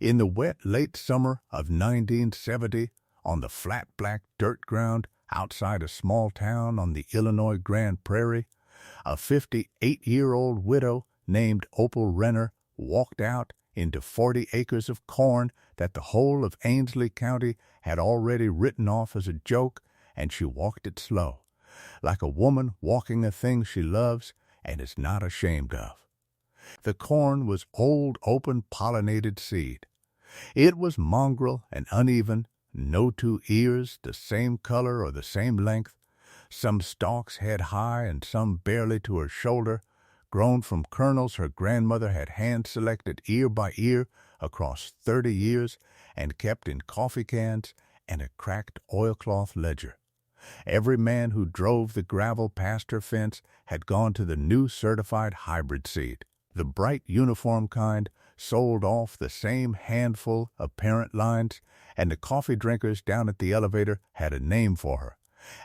In the wet late summer of 1970, on the flat black dirt ground outside a small town on the Illinois Grand Prairie, a 58-year-old widow named Opal Renner walked out into 40 acres of corn that the whole of Ainsley County had already written off as a joke, and she walked it slow, like a woman walking a thing she loves and is not ashamed of. The corn was old, open, pollinated seed. It was mongrel and uneven, no two ears the same color or the same length, some stalks head high and some barely to her shoulder, grown from kernels her grandmother had hand-selected ear by ear across 30 years and kept in coffee cans and a cracked oilcloth ledger. Every man who drove the gravel past her fence had gone to the new certified hybrid seed, the bright uniform kind sold off the same handful of parent lines, and the coffee drinkers down at the elevator had a name for her,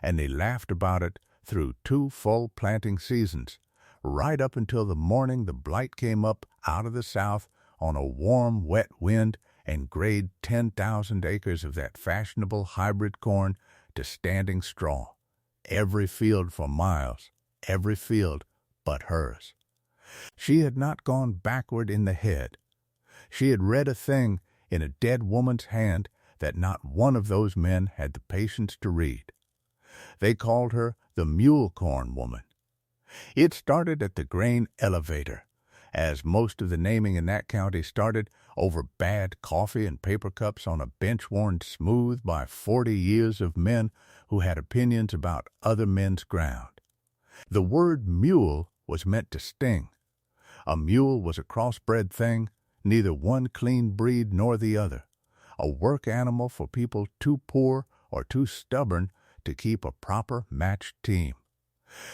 and they laughed about it through 2 full planting seasons, right up until the morning the Blight came up out of the south on a warm, wet wind and grayed 10,000 acres of that fashionable hybrid corn to standing straw, every field for miles, every field but hers. She had not gone backward in the head. She had read a thing in a dead woman's hand that not one of those men had the patience to read. They called her the mule corn woman. It started at the grain elevator, as most of the naming in that county started over bad coffee and paper cups on a bench worn smooth by 40 years of men who had opinions about other men's ground. The word mule was meant to sting. A mule was a crossbred thing, neither one clean breed nor the other, a work animal for people too poor or too stubborn to keep a proper matched team.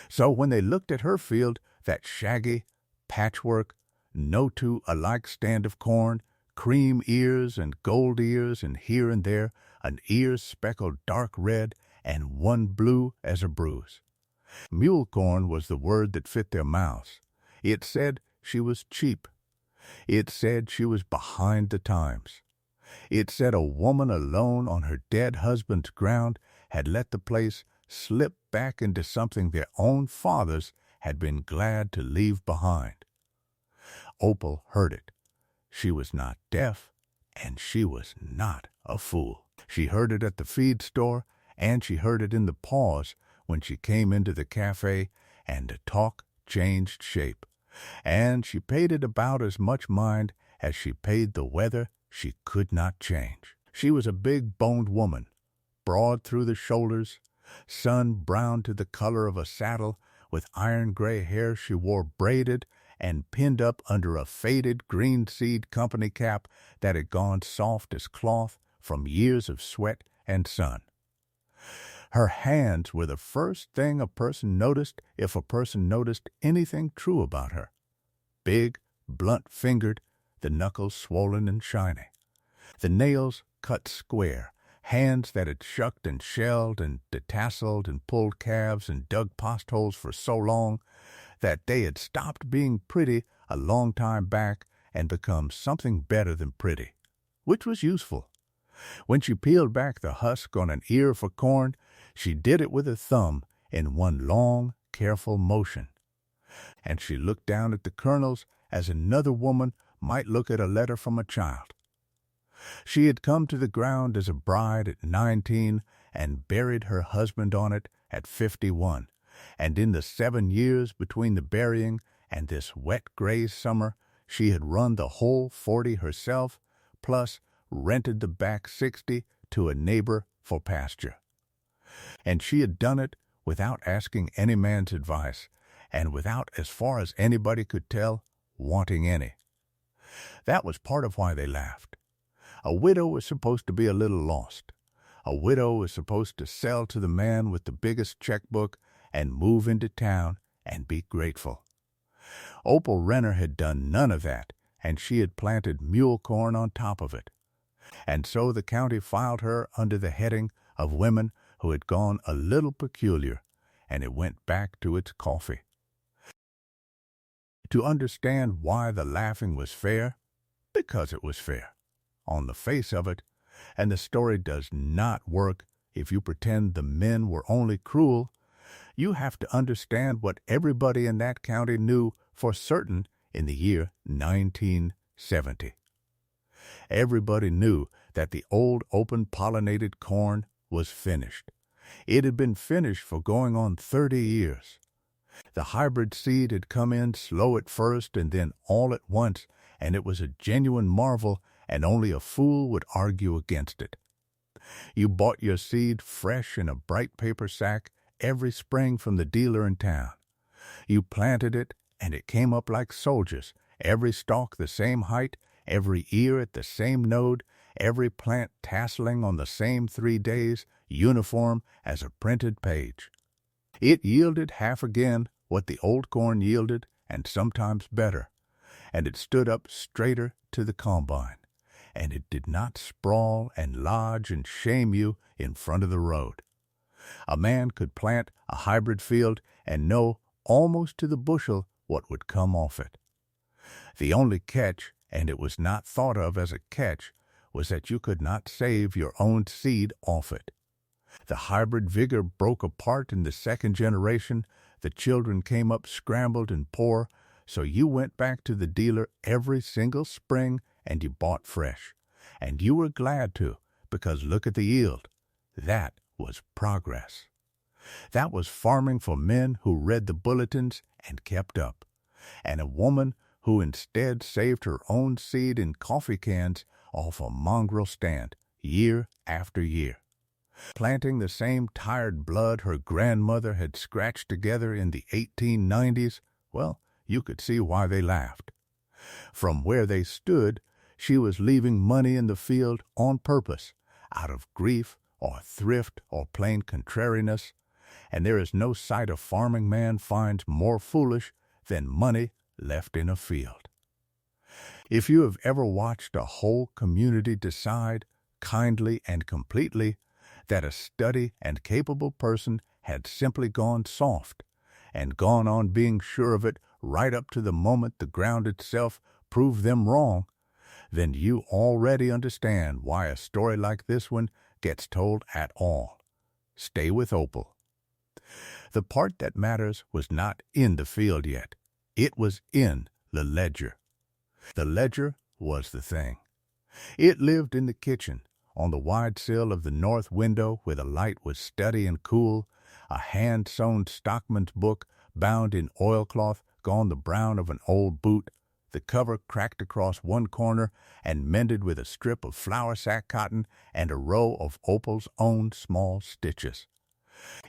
So when they looked at her field, that shaggy, patchwork, no two alike stand of corn, cream ears and gold ears, and here and there an ear speckled dark red and one blue as a bruise. Mule corn was the word that fit their mouths. It said she was cheap. It said she was behind the times. It said a woman alone on her dead husband's ground had let the place slip back into something their own fathers had been glad to leave behind. Opal heard it. She was not deaf, and she was not a fool. She heard it at the feed store, and she heard it in the pause when she came into the cafe, and the talk changed shape. And she paid it about as much mind as she paid the weather she could not change. She was a big-boned woman, broad through the shoulders, sun-browned to the color of a saddle, with iron-gray hair she wore braided and pinned up under a faded green seed company cap that had gone soft as cloth from years of sweat and sun. Her hands were the first thing a person noticed if a person noticed anything true about her. Big, blunt-fingered, the knuckles swollen and shiny. The nails cut square, hands that had shucked and shelled and detasseled and pulled calves and dug postholes for so long that they had stopped being pretty a long time back and become something better than pretty, which was useful. When she peeled back the husk on an ear for corn, she did it with her thumb in one long, careful motion. And she looked down at the kernels as another woman might look at a letter from a child. She had come to the ground as a bride at 19 and buried her husband on it at 51, and in the 7 years between the burying and this wet gray summer, she had run the whole 40 herself, plus rented the back 60 to a neighbor for pasture. And she had done it without asking any man's advice, and without, as far as anybody could tell, wanting any. That was part of why they laughed. A widow was supposed to be a little lost. A widow was supposed to sell to the man with the biggest checkbook and move into town and be grateful. Opal Renner had done none of that, and she had planted mule corn on top of it. And so the county filed her under the heading of women who had gone a little peculiar, and it went back to its coffee. To understand why the laughing was fair, because it was fair. on the face of it, and the story does not work if you pretend the men were only cruel. You have to understand what everybody in that county knew for certain in the year 1970. Everybody knew that the old open-pollinated corn was finished. It had been finished for going on 30 years. The hybrid seed had come in slow at first and then all at once, and it was a genuine marvel, and only a fool would argue against it. You bought your seed fresh in a bright paper sack every spring from the dealer in town. You planted it, and it came up like soldiers, every stalk the same height, every ear at the same node, every plant tasseling on the same 3 days, uniform as a printed page. It yielded half again what the old corn yielded, and sometimes better, and it stood up straighter to the combine, and it did not sprawl and lodge and shame you in front of the road. A man could plant a hybrid field and know almost to the bushel what would come off it. The only catch, and it was not thought of as a catch, was that you could not save your own seed off it. The hybrid vigor broke apart in the second generation, the children came up scrambled and poor, so you went back to the dealer every single spring and you bought fresh. And you were glad to, because look at the yield. That was progress. That was farming for men who read the bulletins and kept up. And a woman who instead saved her own seed in coffee cans off a mongrel stand year after year. Planting the same tired blood her grandmother had scratched together in the 1890s, well, you could see why they laughed. From where they stood, she was leaving money in the field on purpose, out of grief or thrift or plain contrariness, and there is no sight a farming man finds more foolish than money left in a field. If you have ever watched a whole community decide, kindly and completely, that a steady and capable person had simply gone soft, and gone on being sure of it right up to the moment the ground itself proved them wrong, then you already understand why a story like this one gets told at all. Stay with Opal. The part that matters was not in the field yet. It was in the ledger. The ledger was the thing. It lived in the kitchen, on the wide sill of the north window where the light was steady and cool, a hand-sewn stockman's book bound in oilcloth gone the brown of an old boot, the cover cracked across one corner and mended with a strip of flour sack cotton and a row of Opal's own small stitches.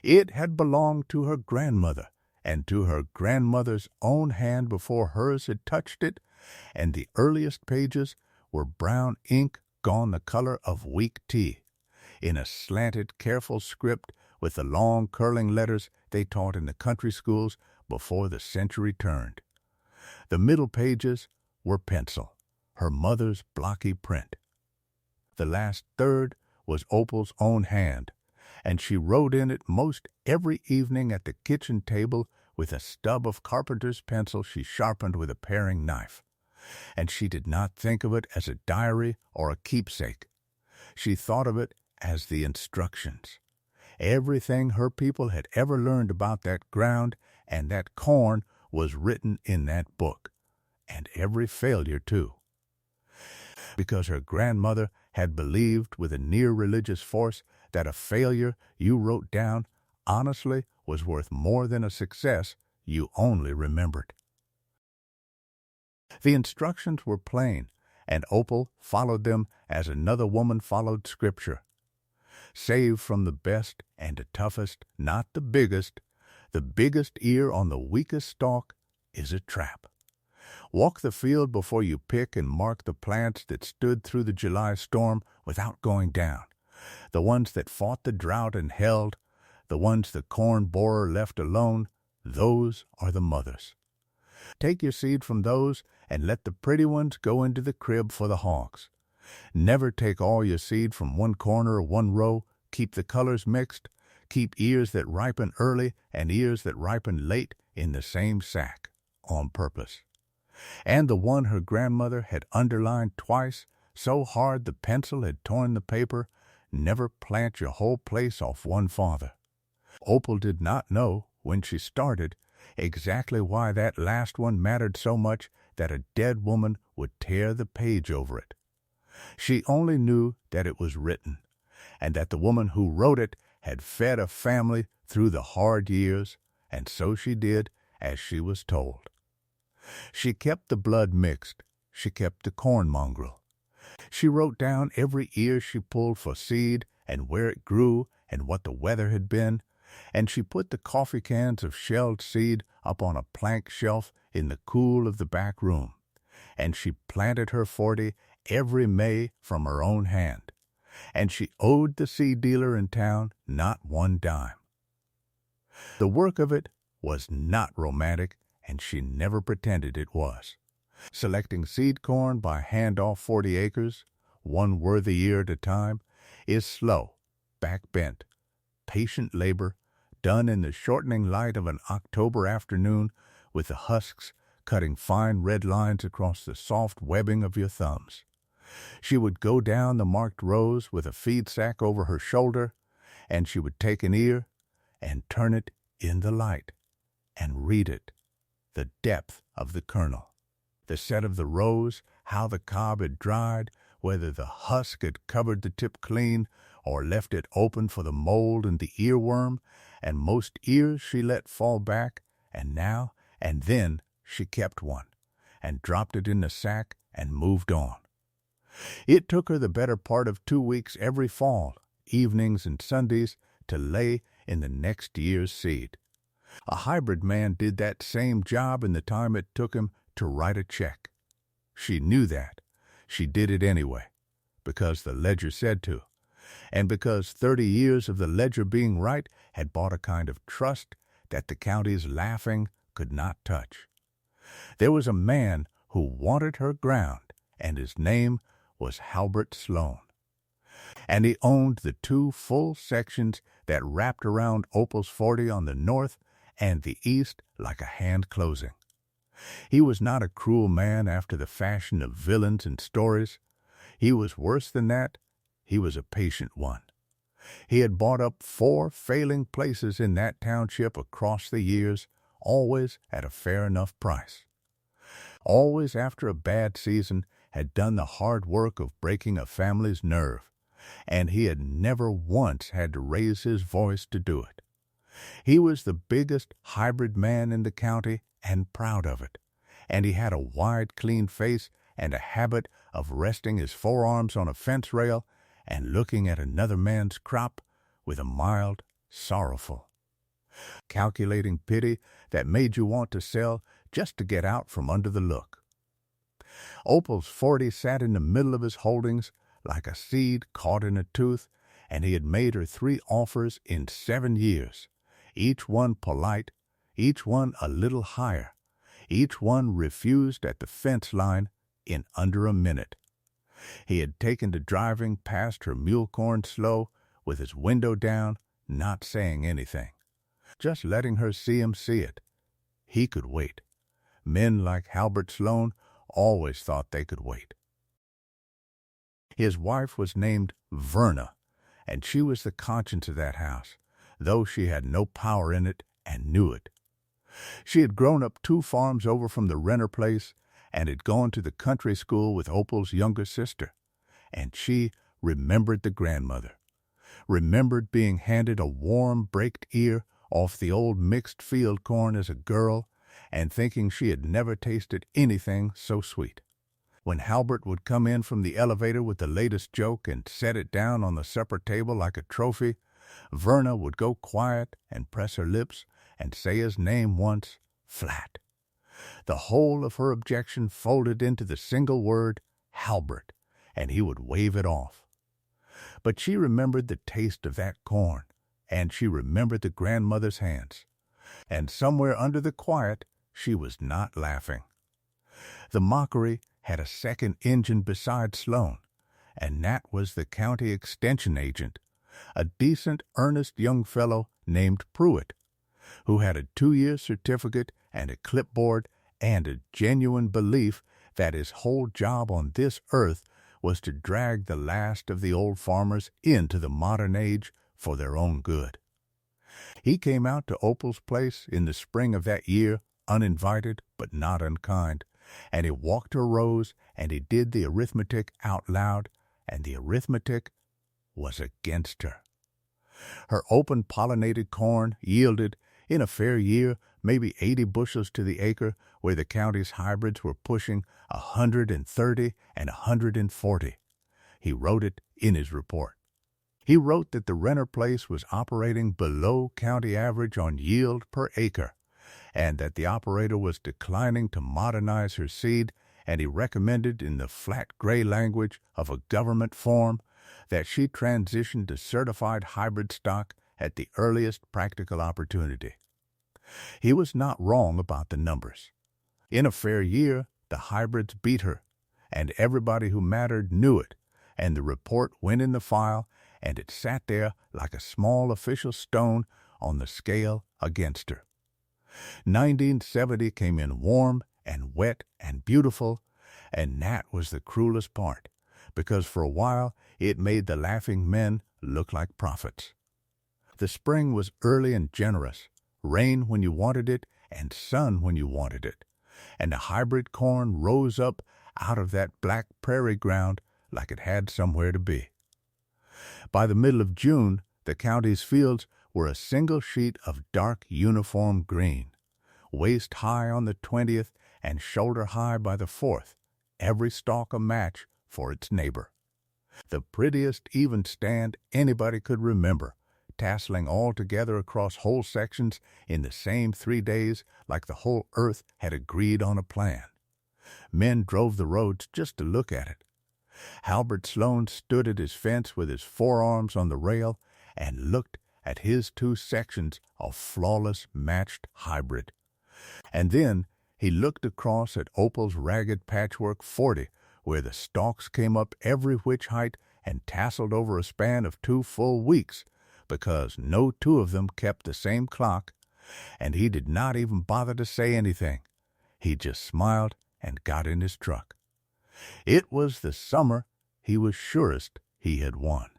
It had belonged to her grandmother, and to her grandmother's own hand before hers had touched it, and the earliest pages were brown ink gone the color of weak tea, in a slanted, careful script with the long, curling letters they taught in the country schools before the century turned. The middle pages were pencil, her mother's blocky print. The last third was Opal's own hand, and she wrote in it most every evening at the kitchen table with a stub of carpenter's pencil she sharpened with a paring knife. And she did not think of it as a diary or a keepsake. She thought of it as the instructions. Everything her people had ever learned about that ground and that corn was written in that book, and every failure, too. Because her grandmother had believed with a near-religious force that a failure you wrote down honestly was worth more than a success you only remembered. The instructions were plain, and Opal followed them as another woman followed Scripture. Save from the best and the toughest, not the biggest ear on the weakest stalk is a trap. Walk the field before you pick and mark the plants that stood through the July storm without going down, the ones that fought the drought and held, the ones the corn borer left alone, those are the mothers. Take your seed from those and let the pretty ones go into the crib for the hogs. Never take all your seed from one corner or one row. Keep the colors mixed. Keep ears that ripen early and ears that ripen late in the same sack, on purpose. And the one her grandmother had underlined twice so hard the pencil had torn the paper, "Never plant your whole place off one father." Opal did not know, when she started, exactly why that last one mattered so much that a dead woman would tear the page over it. She only knew that it was written, and that the woman who wrote it had fed a family through the hard years, and so she did as she was told. She kept the blood mixed. She kept the corn mongrel. She wrote down every ear she pulled for seed and where it grew and what the weather had been, and she put the coffee cans of shelled seed up on a plank shelf in the cool of the back room, and she planted her 40 every May from her own hand, and she owed the seed dealer in town not one dime. The work of it was not romantic, and she never pretended it was. Selecting seed corn by hand off 40 acres, one worthy ear at a time, is slow, back-bent, patient labor done in the shortening light of an October afternoon, with the husks cutting fine red lines across the soft webbing of your thumbs. She would go down the marked rows with a feed sack over her shoulder, and she would take an ear and turn it in the light and read it, the depth of the kernel, the set of the rows, how the cob had dried, whether the husk had covered the tip clean or left it open for the mold and the earworm, and most ears she let fall back, and now and then she kept one, and dropped it in the sack and moved on. It took her the better part of 2 weeks every fall, evenings and Sundays, to lay in the next year's seed. A hybrid man did that same job in the time it took him to write a check. She knew that. She did it anyway, because the ledger said to, and because 30 years of the ledger being right had bought a kind of trust that the county's laughing could not touch. There was a man who wanted her ground, and his name was Halbert Sloan. And he owned the 2 full sections that wrapped around Opal's 40 on the north and the east like a hand closing. He was not a cruel man after the fashion of villains and stories. He was worse than that. He was a patient one. He had bought up 4 failing places in that township across the years, always at a fair enough price. Always after a bad season had done the hard work of breaking a family's nerve, and he had never once had to raise his voice to do it. He was the biggest hybrid man in the county, and proud of it, and he had a wide, clean face and a habit of resting his forearms on a fence rail and looking at another man's crop with a mild, sorrowful, calculating pity that made you want to sell just to get out from under the look. Opal's 40 sat in the middle of his holdings like a seed caught in a tooth, and he had made her 3 offers in 7 years, each one polite, each one a little higher, each one refused at the fence line in under a minute. He had taken to driving past her mule corn slow, with his window down, not saying anything, just letting her see him see it. He could wait. Men like Halbert Sloan always thought they could wait. His wife was named Verna, and she was the conscience of that house, though she had no power in it and knew it. She had grown up 2 farms over from the Renner place and had gone to the country school with Opal's younger sister, and she remembered the grandmother, remembered being handed a warm, braked ear off the old mixed field corn as a girl, and thinking she had never tasted anything so sweet. When Halbert would come in from the elevator with the latest joke and set it down on the supper table like a trophy, Verna would go quiet and press her lips and say his name once, flat. The whole of her objection folded into the single word, Halbert, and he would wave it off. But she remembered the taste of that corn, and she remembered the grandmother's hands, and somewhere under the quiet she was not laughing. The mockery had a second engine beside Sloan, and that was the county extension agent, a decent, earnest young fellow named Pruitt, who had a 2-year certificate and a clipboard and a genuine belief that his whole job on this earth was to drag the last of the old farmers into the modern age for their own good. He came out to Opal's place in the spring of that year, uninvited but not unkind, and he walked her rows, and he did the arithmetic out loud, and the arithmetic was against her. Her open-pollinated corn yielded, in a fair year, maybe 80 bushels to the acre, where the county's hybrids were pushing 130 and 140. He wrote it in his report. He wrote that the Renner place was operating below county average on yield per acre, and that the operator was declining to modernize her seed, and he recommended in the flat gray language of a government form that she transition to certified hybrid stock at the earliest practical opportunity. He was not wrong about the numbers. In a fair year, the hybrids beat her, and everybody who mattered knew it, and the report went in the file, and it sat there like a small official stone on the scale against her. 1970 came in warm and wet and beautiful, and that was the cruelest part, because for a while it made the laughing men look like prophets. The spring was early and generous, rain when you wanted it and sun when you wanted it, and the hybrid corn rose up out of that black prairie ground like it had somewhere to be. By the middle of June, the county's fields were a single sheet of dark uniform green, waist high on the 20th and shoulder high by the 4th, every stalk a match for its neighbor. The prettiest even stand anybody could remember, tasseling all together across whole sections in the same 3 days like the whole earth had agreed on a plan. Men drove the roads just to look at it. Halbert Sloan stood at his fence with his forearms on the rail and looked at his 2 sections of flawless matched hybrid. And then he looked across at Opal's ragged patchwork 40, where the stalks came up every which height and tasseled over a span of 2 full weeks, because no 2 of them kept the same clock, and he did not even bother to say anything. He just smiled and got in his truck. It was the summer he was surest he had won.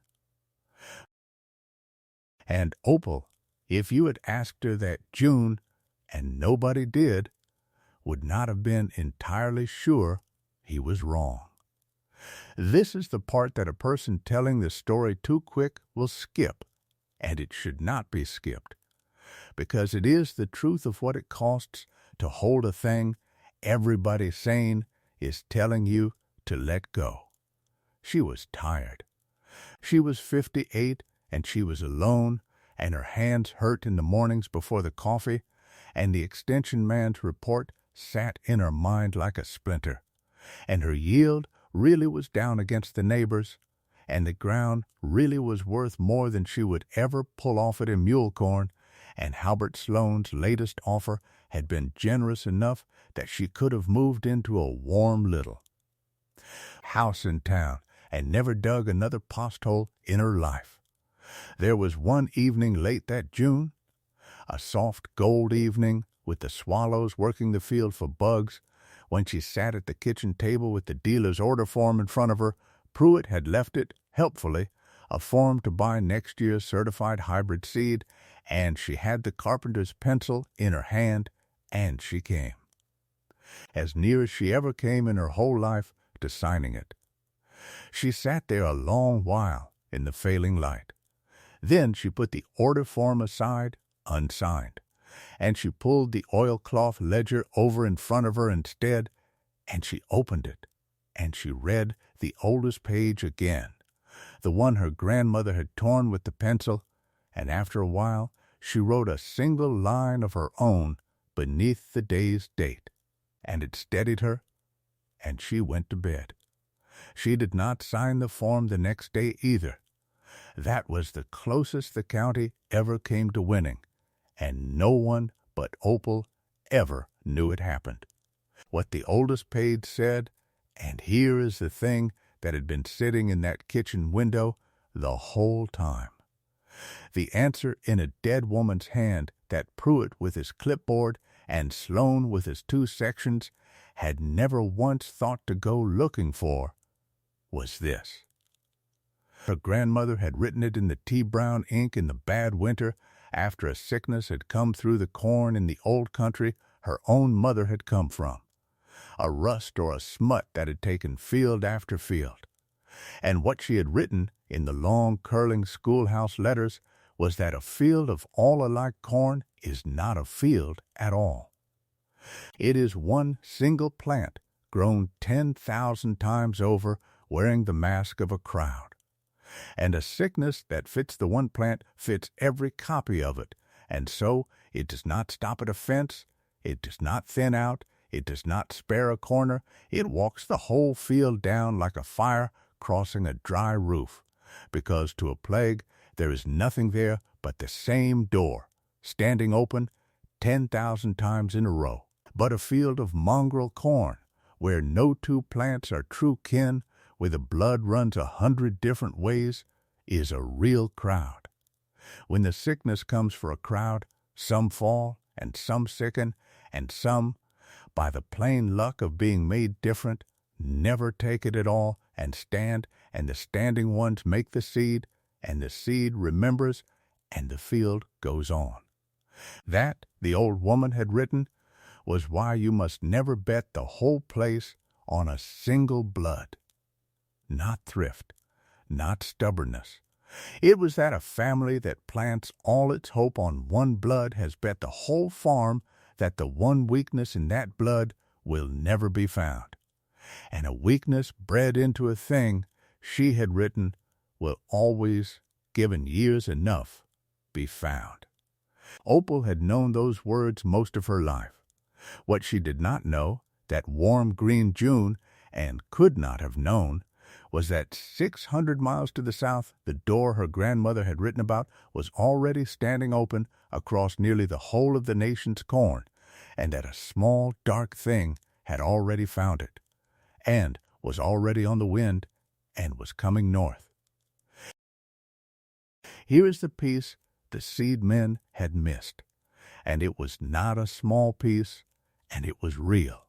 And Opal, if you had asked her that June, and nobody did, would not have been entirely sure he was wrong. This is the part that a person telling the story too quick will skip, and it should not be skipped, because it is the truth of what it costs to hold a thing everybody sane is telling you to let go. She was tired. She was 58, and she was alone, and her hands hurt in the mornings before the coffee, and the extension man's report sat in her mind like a splinter, and her yield really was down against the neighbors, and the ground really was worth more than she would ever pull off it in mule corn, and Halbert Sloan's latest offer had been generous enough that she could have moved into a warm little house in town and never dug another posthole in her life. There was one evening late that June, a soft gold evening with the swallows working the field for bugs, when she sat at the kitchen table with the dealer's order form in front of her. Pruitt had left it, helpfully, a form to buy next year's certified hybrid seed, and she had the carpenter's pencil in her hand, and she came. As near as she ever came in her whole life to signing it. She sat there a long while in the failing light. Then she put the order form aside, unsigned, and she pulled the oilcloth ledger over in front of her instead, and she opened it, and she read the oldest page again, the one her grandmother had torn with the pencil, and after a while she wrote a single line of her own beneath the day's date, and it steadied her, and she went to bed. She did not sign the form the next day either. That was the closest the county ever came to winning, and no one but Opal ever knew it happened. What the oldest page said, and here is the thing that had been sitting in that kitchen window the whole time. The answer in a dead woman's hand that Pruitt with his clipboard and Sloan with his 2 sections had never once thought to go looking for was this. Her grandmother had written it in the tea-brown ink in the bad winter after a sickness had come through the corn in the old country her own mother had come from, a rust or a smut that had taken field after field. And what she had written in the long, curling schoolhouse letters was that a field of all alike corn is not a field at all. It is one single plant grown 10,000 times over, wearing the mask of a crowd. And a sickness that fits the one plant fits every copy of it, and so it does not stop at a fence, it does not thin out, it does not spare a corner, it walks the whole field down like a fire crossing a dry roof, because to a plague there is nothing there but the same door, standing open 10,000 times in a row. But a field of mongrel corn, where no two plants are true kin, where the blood runs 100 different ways, is a real crowd. When the sickness comes for a crowd, some fall, and some sicken, and some, by the plain luck of being made different, never take it at all, and stand, and the standing ones make the seed, and the seed remembers, and the field goes on. That, the old woman had written, was why you must never bet the whole place on a single blood. Not thrift, not stubbornness. It was that a family that plants all its hope on one blood has bet the whole farm that the one weakness in that blood will never be found. And a weakness bred into a thing she had written will always, given years enough, be found. Opal had known those words most of her life. What she did not know, that warm green June, and could not have known, was that 600 miles to the south, the door her grandmother had written about was already standing open across nearly the whole of the nation's corn, and that a small, dark thing had already found it, and was already on the wind, and was coming north. Here is the piece the seed men had missed, and it was not a small piece, and it was real.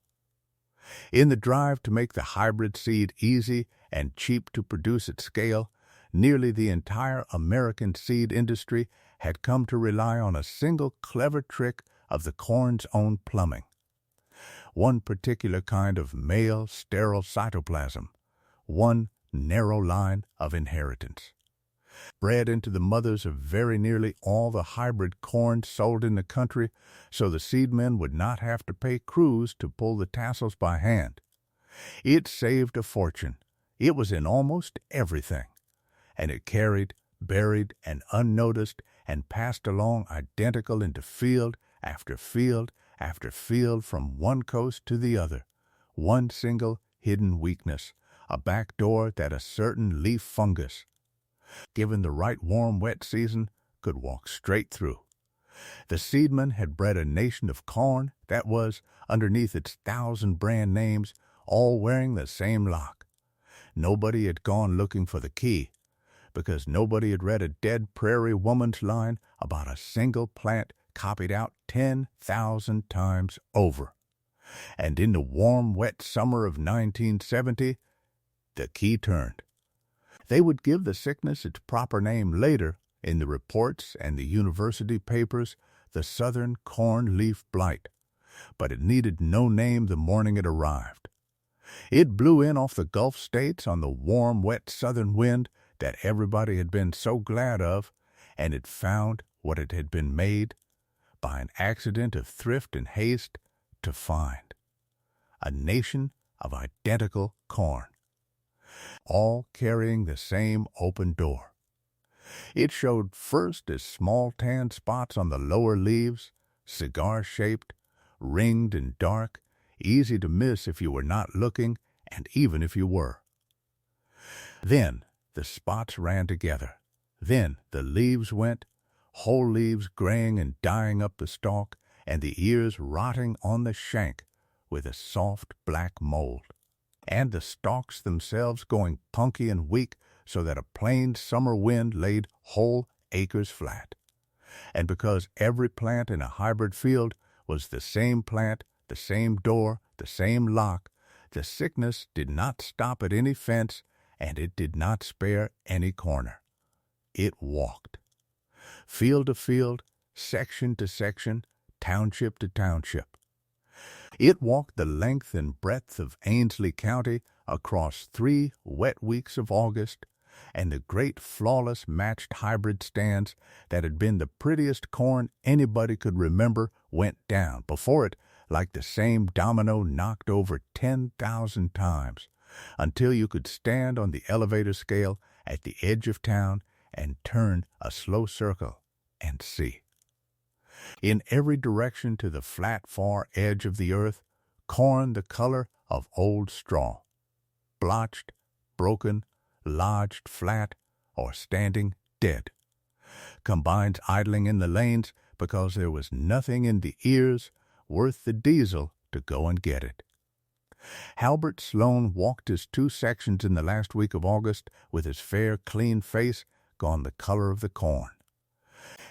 In the drive to make the hybrid seed easy and cheap to produce at scale, nearly the entire American seed industry had come to rely on a single clever trick of the corn's own plumbing. One particular kind of male sterile cytoplasm, one narrow line of inheritance. Bred into the mothers of very nearly all the hybrid corn sold in the country, so the seedmen would not have to pay crews to pull the tassels by hand. It saved a fortune. It was in almost everything, and it carried, buried, and unnoticed, and passed along identical into field after field after field from one coast to the other, one single hidden weakness, a back door that a certain leaf fungus, given the right warm, wet season, could walk straight through. The seedman had bred a nation of corn that was, underneath its 1,000 brand names, all wearing the same lock. Nobody had gone looking for the key, because nobody had read a dead prairie woman's line about a single plant copied out 10,000 times over. And in the warm, wet summer of 1970, the key turned. They would give the sickness its proper name later in the reports and the university papers, the Southern Corn Leaf Blight, but it needed no name the morning it arrived. It blew in off the Gulf states on the warm, wet southern wind that everybody had been so glad of, and it found what it had been made, by an accident of thrift and haste, to find. A nation of identical corn, all carrying the same open door. It showed first as small tan spots on the lower leaves, cigar-shaped, ringed and dark, easy to miss if you were not looking, and even if you were. Then the spots ran together. Then the leaves went, whole leaves graying and dying up the stalk, and the ears rotting on the shank with a soft black mold, and the stalks themselves going punky and weak so that a plain summer wind laid whole acres flat. And because every plant in a hybrid field was the same plant, the same door, the same lock, the sickness did not stop at any fence, and it did not spare any corner. It walked. Field to field, section to section, township to township. It walked the length and breadth of Ainsley County across 3 wet weeks of August, and the great flawless matched hybrid stands that had been the prettiest corn anybody could remember went down before it like the same domino knocked over 10,000 times, until you could stand on the elevator scale at the edge of town and turn a slow circle and see. In every direction to the flat far edge of the earth, corn the color of old straw, blotched, broken, lodged flat, or standing dead. Combines idling in the lanes because there was nothing in the ears worth the diesel to go and get it. Halbert Sloan walked his 2 sections in the last week of August with his fair, clean face gone the color of the corn.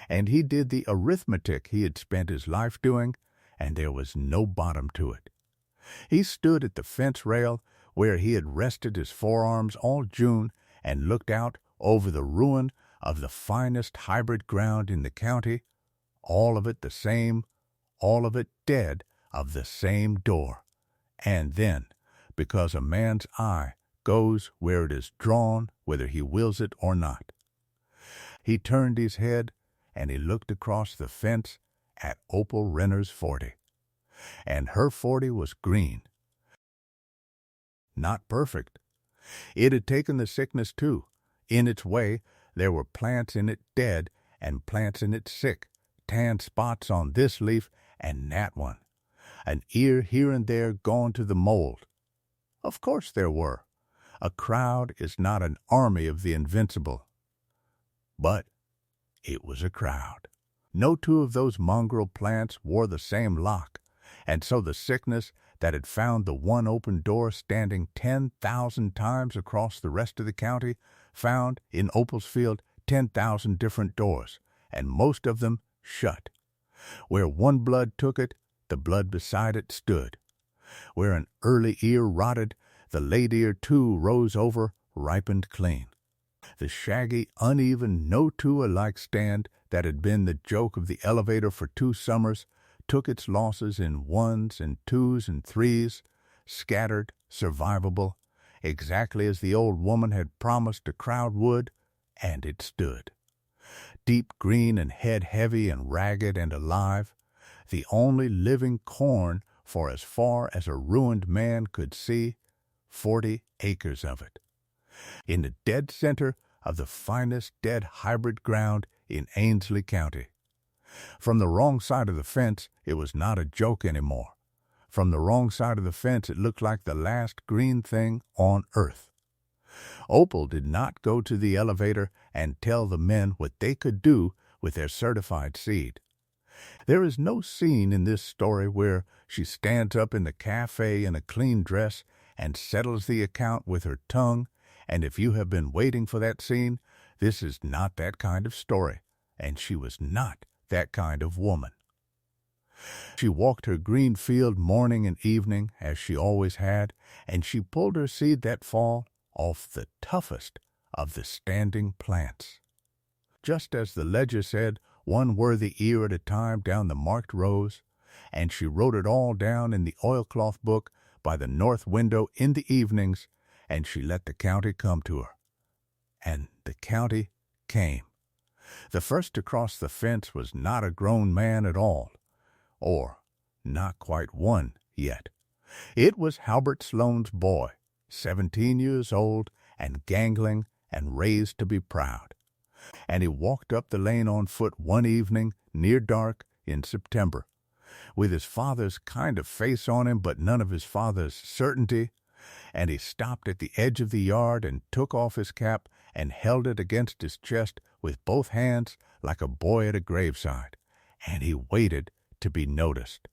And he did the arithmetic he had spent his life doing, and there was no bottom to it. He stood at the fence rail where he had rested his forearms all June and looked out over the ruin of the finest hybrid ground in the county, all of it the same, all of it dead of the same door. And then, because a man's eye goes where it is drawn, whether he wills it or not, he turned his head and he looked across the fence at Opal Renner's 40. And her 40 was green. Not perfect. It had taken the sickness too. In its way, there were plants in it dead and plants in it sick, tan spots on this leaf and that one, an ear here and there gone to the mold. Of course there were. A crowd is not an army of the invincible. But it was a crowd. No 2 of those mongrel plants wore the same lock, and so the sickness that had found the one open door standing 10,000 times across the rest of the county found in Opal's field 10,000 different doors, and most of them shut. Where one blood took it, the blood beside it stood. Where an early ear rotted, the late ear too rose over, ripened clean. The shaggy, uneven, no 2 alike stand that had been the joke of the elevator for 2 summers took its losses in 1s and 2s and 3s, scattered, survivable, exactly as the old woman had promised a crowd would, and it stood. Deep green and head heavy and ragged and alive, the only living corn for as far as a ruined man could see, 40 acres of it. In the dead center of the finest dead hybrid ground in Ainsley County. From the wrong side of the fence, it was not a joke anymore. From the wrong side of the fence, it looked like the last green thing on earth. Opal did not go to the elevator and tell the men what they could do with their certified seed. There is no scene in this story where she stands up in the cafe in a clean dress and settles the account with her tongue, and if you have been waiting for that scene, this is not that kind of story, and she was not that kind of woman. She walked her green field morning and evening, as she always had, and she pulled her seed that fall off the toughest of the standing plants. Just as the ledger said, one worthy ear at a time down the marked rows, and she wrote it all down in the oilcloth book by the north window in the evenings, and she let the county come to her. And the county came. The first to cross the fence was not a grown man at all, or not quite one yet. It was Halbert Sloan's boy, 17 years old and gangling and raised to be proud. And he walked up the lane on foot one evening near dark in September, with his father's kind of face on him but none of his father's certainty, and he stopped at the edge of the yard and took off his cap and held it against his chest with both hands like a boy at a graveside, and he waited to be noticed.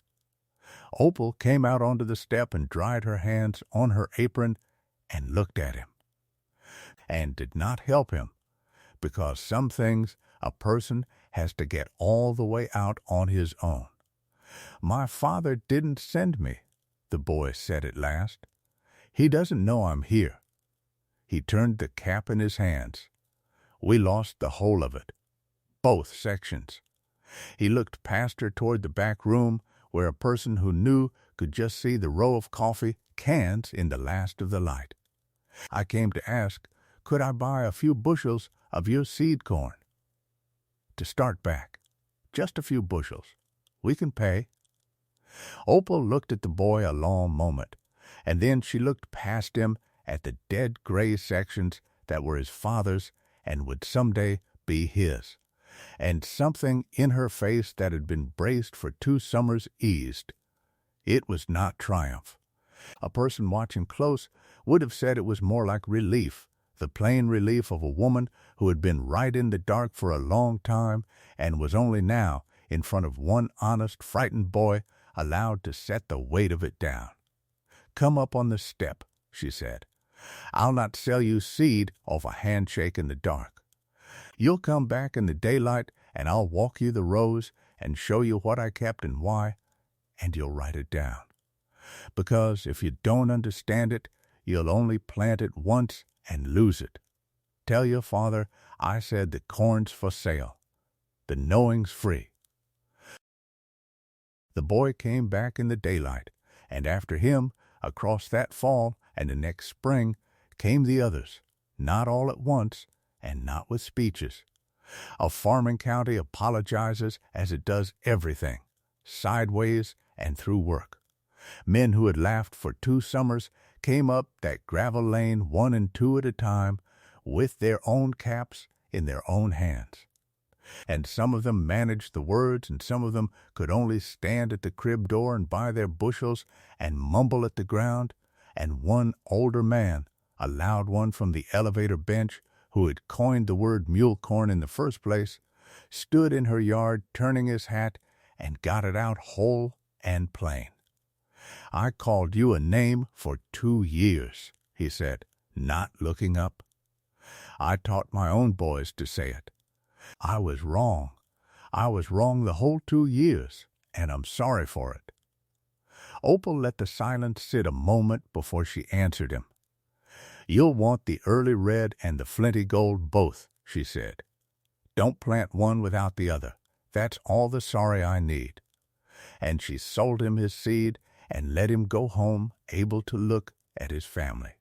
Opal came out onto the step and dried her hands on her apron and looked at him, and did not help him, because some things a person has to get all the way out on his own. "My father didn't send me," the boy said at last. "He doesn't know I'm here. He turned the cap in his hands. We lost the whole of it. Both sections. He looked past her toward the back room, where a person who knew could just see the row of coffee cans in the last of the light. I came to ask, could I buy a few bushels of your seed corn? To start back. Just a few bushels. We can pay. Opal looked at the boy a long moment, and then she looked past him at the dead gray sections that were his father's and would someday be his, and something in her face that had been braced for 2 summers eased. It was not triumph. A person watching close would have said it was more like relief, the plain relief of a woman who had been right in the dark for a long time and was only now, in front of one honest, frightened boy, allowed to set the weight of it down. "Come up on the step," she said. "I'll not sell you seed off a handshake in the dark. You'll come back in the daylight, and I'll walk you the rows and show you what I kept and why, and you'll write it down. Because if you don't understand it, you'll only plant it once and lose it. Tell your father I said the corn's for sale. The knowing's free." The boy came back in the daylight, and after him, across that fall and the next spring, came the others, not all at once, and not with speeches. A farming county apologizes as it does everything, sideways and through work. Men who had laughed for 2 summers came up that gravel lane 1 and 2 at a time, with their own caps in their own hands. And some of them managed the words, and some of them could only stand at the crib door and buy their bushels and mumble at the ground, and one older man, a loud one from the elevator bench, who had coined the word mule corn in the first place, stood in her yard turning his hat and got it out whole and plain. "I called you a name for 2 years," he said, not looking up. "I taught my own boys to say it. I was wrong. I was wrong the whole 2 years, and I'm sorry for it." Opal let the silence sit a moment before she answered him. "You'll want the early red and the flinty gold both," she said. "Don't plant one without the other. That's all the sorry I need." And she sold him his seed and let him go home able to look at his family.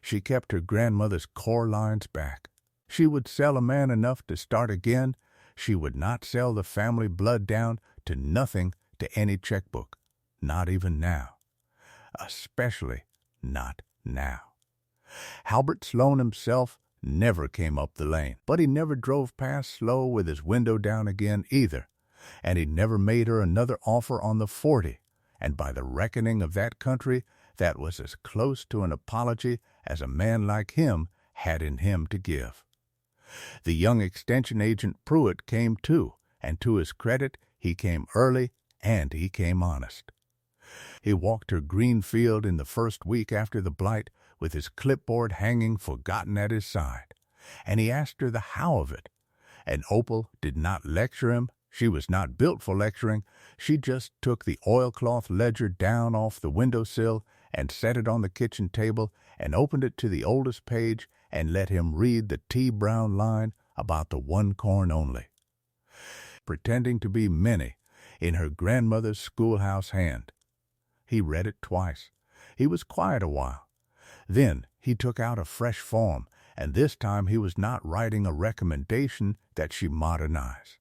She kept her grandmother's core lines back. She would sell a man enough to start again. She would not sell the family blood down to nothing to any checkbook, not even now. Especially not now. Halbert Sloan himself never came up the lane, but he never drove past slow with his window down again either, and he never made her another offer on the 40, and by the reckoning of that country, that was as close to an apology as a man like him had in him to give. The young extension agent Pruitt came too, and to his credit, he came early and he came honest. He walked her green field in the first week after the blight with his clipboard hanging forgotten at his side, and he asked her the how of it. And Opal did not lecture him. She was not built for lecturing. She just took the oilcloth ledger down off the windowsill and set it on the kitchen table and opened it to the oldest page and let him read the tea-brown line about the 1 corn only. Pretending to be many in her grandmother's schoolhouse hand. He read it twice. He was quiet a while. Then he took out a fresh form, and this time he was not writing a recommendation that she modernize.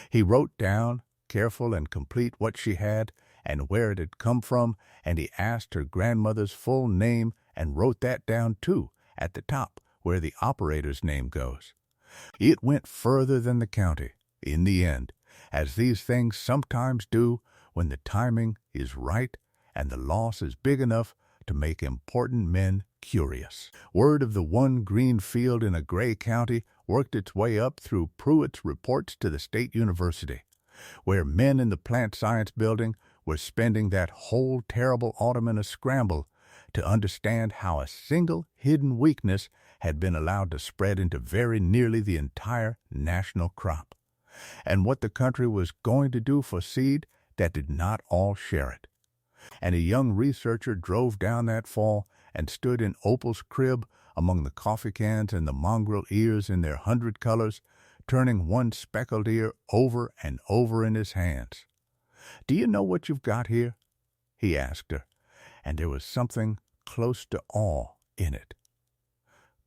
He wrote down, careful and complete, what she had and where it had come from, and he asked her grandmother's full name and wrote that down too, at the top, where the operator's name goes. It went further than the county, in the end, as these things sometimes do when the timing is right and the loss is big enough to make important men curious. Word of the 1 green field in a gray county worked its way up through Pruitt's reports to the state university, where men in the plant science building were spending that whole terrible autumn in a scramble to understand how a single hidden weakness had been allowed to spread into very nearly the entire national crop, and what the country was going to do for seed that did not all share it. And a young researcher drove down that fall and stood in Opal's crib among the coffee cans and the mongrel ears in their 100 colors, turning one speckled ear over and over in his hands. "Do you know what you've got here?" he asked her, and there was something close to awe in it.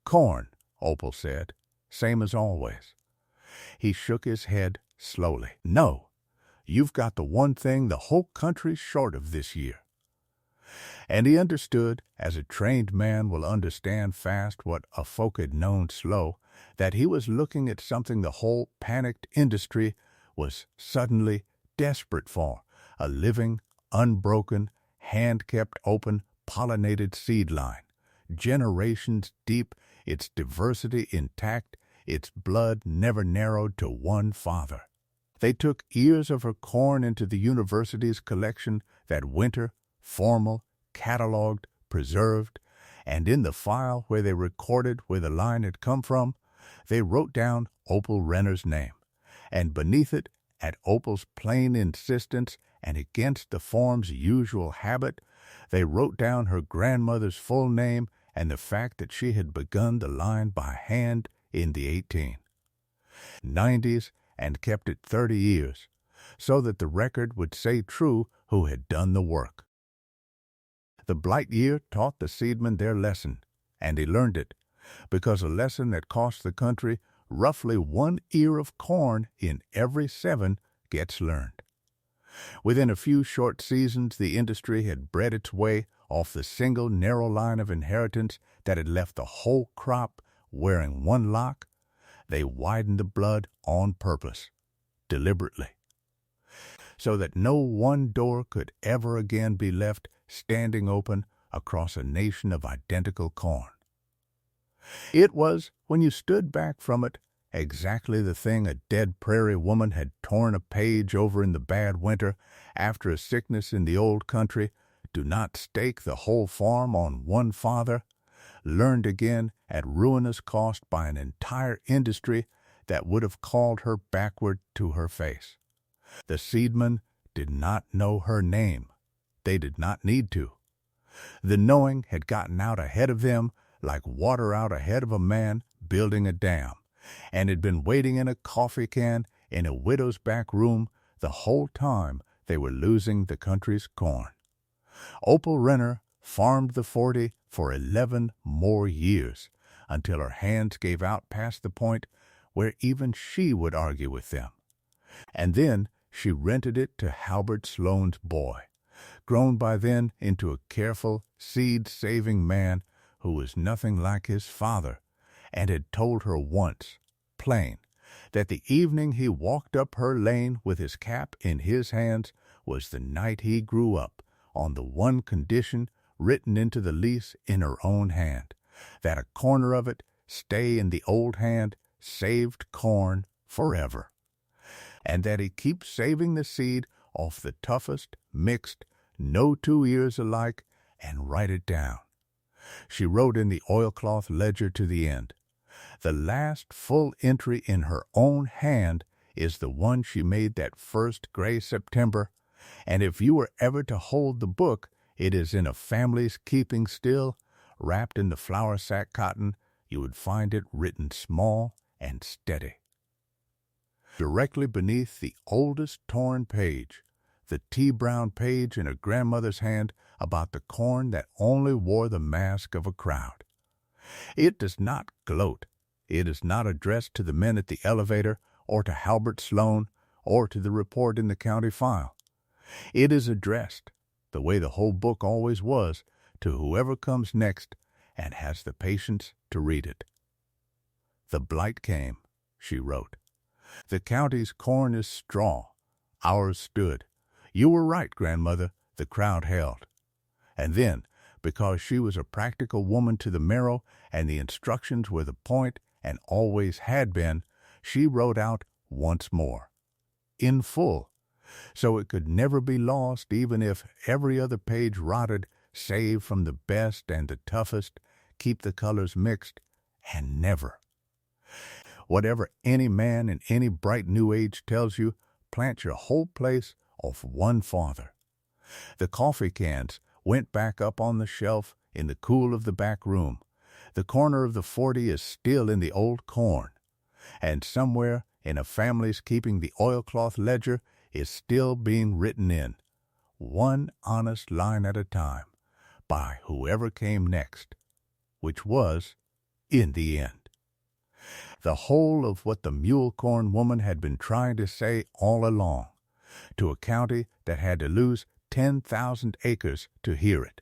"Corn," Opal said, "same as always." He shook his head slowly. "No, you've got the one thing the whole country's short of this year." And he understood, as a trained man will understand fast what a folk had known slow, that he was looking at something the whole panicked industry was suddenly desperate for, a living, unbroken, hand-kept open, pollinated seed line, generations deep, its diversity intact, its blood never narrowed to one father. They took ears of her corn into the university's collection that winter, formal, cataloged, preserved, and in the file where they recorded where the line had come from, they wrote down Opal Renner's name, and beneath it, at Opal's plain insistence and against the form's usual habit, they wrote down her grandmother's full name and the fact that she had begun the line by hand in the 1890s and kept it 30 years, so that the record would say true who had done the work. The Blight year taught the seedmen their lesson, and he learned it, because a lesson that cost the country roughly 1 ear of corn in every 7 gets learned. Within a few short seasons, the industry had bred its way off the single narrow line of inheritance that had left the whole crop wearing one lock. They widened the blood on purpose, deliberately, so that no one door could ever again be left standing open across a nation of identical corn. It was, when you stood back from it, exactly the thing a dead prairie woman had torn a page over in the bad winter after a sickness in the old country. Do not stake the whole farm on one father, learned again at ruinous cost by an entire industry that would have called her backward to her face. The seedmen did not know her name. They did not need to. The knowing had gotten out ahead of them like water out ahead of a man building a dam, and had been waiting in a coffee can in a widow's back room the whole time they were losing the country's corn. Opal Renner farmed the 40 for 11 more years, until her hands gave out past the point where even she would argue with them. And then she rented it to Halbert Sloane's boy, grown by then into a careful, seed-saving man who was nothing like his father, and had told her once, plain, that the evening he walked up her lane with his cap in his hands was the night he grew up, on the one condition written into the lease in her own hand, that a corner of it stay in the old hand, saved corn forever, and that he keep saving the seed off the toughest, mixed, no 2 ears alike, and write it down. She wrote in the oilcloth ledger to the end. The last full entry in her own hand is the one she made that first gray September, and if you were ever to hold the book, it is in a family's keeping still, wrapped in the flour sack cotton. You would find it written small and steady. Directly beneath the oldest torn page, the tea-brown page in her grandmother's hand about the corn that only wore the mask of a crowd. It does not gloat. It is not addressed to the men at the elevator, or to Halbert Sloane, or to the report in the county file. It is addressed, the way the whole book always was, to whoever comes next and has the patience to read it. "The blight came," she wrote. "The county's corn is straw. Ours stood. You were right, grandmother," the crowd held. And then, because she was a practical woman to the marrow, and the instructions were the point and always had been, she wrote out once more, in full, so it could never be lost, even if every other page rotted, save from the best and the toughest, keep the colors mixed, and never. Whatever any man in any bright new age tells you, plant your whole place off one father. The coffee cans went back up on the shelf in the cool of the back room. The corner of the 40 is still in the old corn, and somewhere in a family's keeping the oilcloth ledger is still being written in, one honest line at a time, by whoever came next, which was, in the end, the whole of what the mule corn woman had been trying to say all along, to a county that had to lose 10,000 acres to hear it.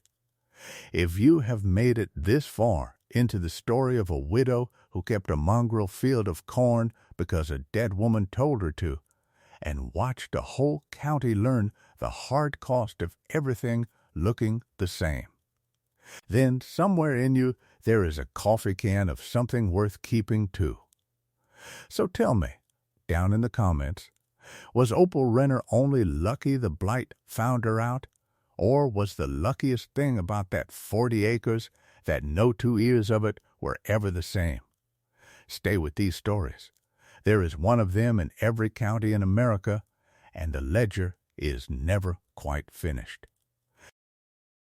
If you have made it this far into the story of a widow who kept a mongrel field of corn because a dead woman told her to, and watched a whole county learn the hard cost of everything looking the same, then somewhere in you there is a coffee can of something worth keeping too. So tell me, down in the comments, was Opal Renner only lucky the Blight found her out? Or was the luckiest thing about that 40 acres that no 2 ears of it were ever the same? Stay with these stories. There is one of them in every county in America, and the ledger is never quite finished.